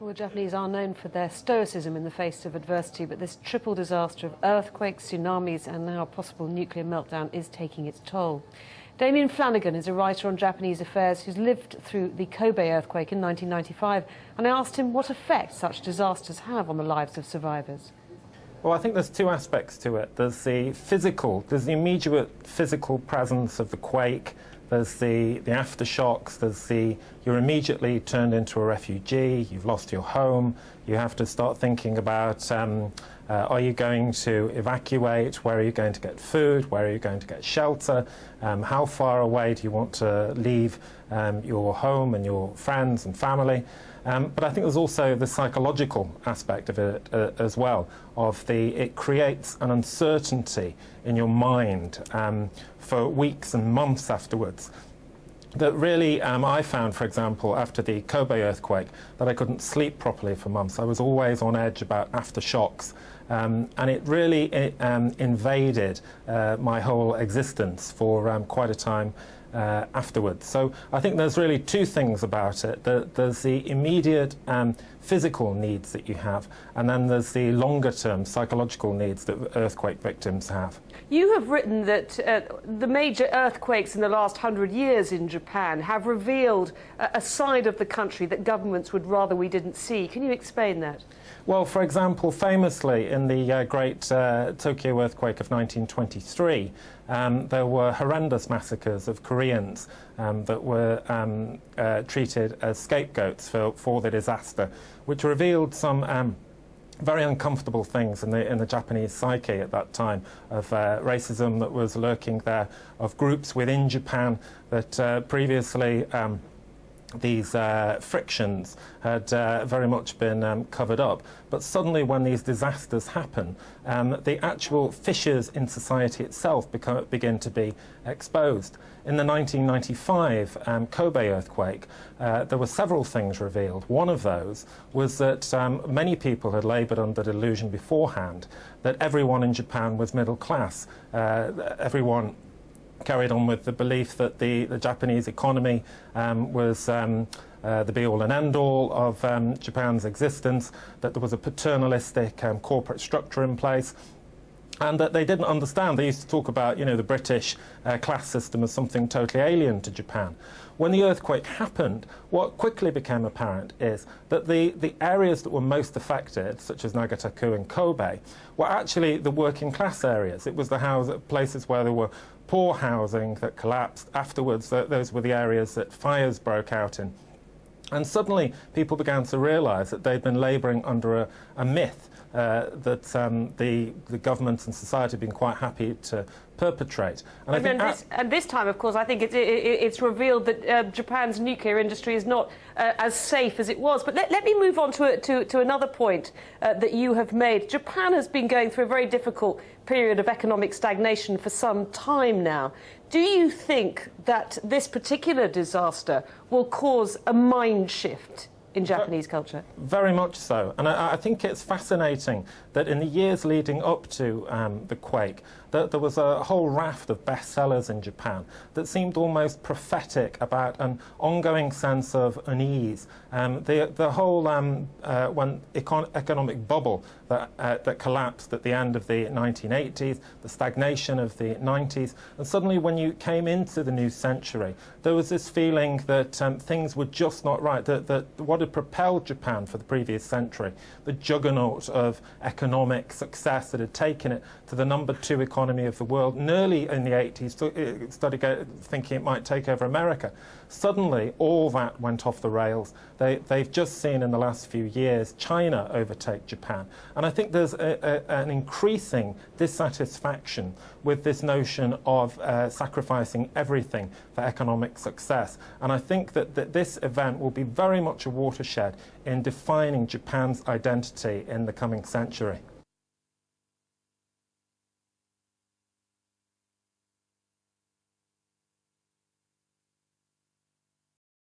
Well, the Japanese are known for their stoicism in the face of adversity, but this triple disaster of earthquakes, tsunamis and now a possible nuclear meltdown is taking its toll. Damian Flanagan is a writer on Japanese affairs who's lived through the Kobe earthquake in 1995, and I asked him what effect such disasters have on the lives of survivors. Well, I think there's two aspects to it. There's the immediate physical presence of the quake. There's the aftershocks. You're immediately turned into a refugee. You've lost your home. You have to start thinking about, are you going to evacuate? Where are you going to get food? Where are you going to get shelter? How far away do you want to leave your home and your friends and family? But I think there's also the psychological aspect of it as well. It creates an uncertainty in your mind for weeks and months afterwards. That really, I found, for example, after the Kobe earthquake, that I couldn't sleep properly for months. I was always on edge about aftershocks. And it really invaded my whole existence for quite a time afterwards. So I think there's really two things about it. There's the immediate physical needs that you have, and then there's the longer-term psychological needs that earthquake victims have. You have written that the major earthquakes in the last 100 years in Japan have revealed a side of the country that governments would rather we didn't see. Can you explain that? Well, for example, famously in the Great Tokyo earthquake of 1923, there were horrendous massacres of Koreans that were treated as scapegoats for the disaster, which revealed some very uncomfortable things in the Japanese psyche at that time, of racism that was lurking there, of groups within Japan that previously these frictions had very much been covered up. But suddenly when these disasters happen, the actual fissures in society itself begin to be exposed. In the 1995 Kobe earthquake, there were several things revealed. One of those was that many people had laboured under the delusion beforehand that everyone in Japan was middle class. Everyone carried on with the belief that the Japanese economy was the be-all and end-all of Japan's existence, that there was a paternalistic corporate structure in place, and that they didn't understand. They used to talk about, the British class system as something totally alien to Japan. When the earthquake happened, what quickly became apparent is that the areas that were most affected, such as Nagataku and Kobe, were actually the working class areas. It was the places where there were poor housing that collapsed. Afterwards, those were the areas that fires broke out in. And suddenly, people began to realise that they'd been labouring under a myth that the government and society had been quite happy to perpetrate. And this time, of course, I think it's revealed that Japan's nuclear industry is not as safe as it was. But let me move on to another point that you have made. Japan has been going through a very difficult period of economic stagnation for some time now. Do you think that this particular disaster will cause a mind shift in Japanese culture? Very much so. And I think it's fascinating that in the years leading up to the quake, that there was a whole raft of bestsellers in Japan that seemed almost prophetic about an ongoing sense of unease. The whole economic bubble that collapsed at the end of the 1980s, the stagnation of the 90s, and suddenly when you came into the new century, there was this feeling that things were just not right, that what had propelled Japan for the previous century, the juggernaut of economic success that had taken it to the #2 economy of the world, and early in the 80s started thinking it might take over America. Suddenly, all that went off the rails. They've just seen in the last few years China overtake Japan. And I think there's an increasing dissatisfaction with this notion of sacrificing everything for economic success. And I think that this event will be very much a watershed in defining Japan's identity in the coming century.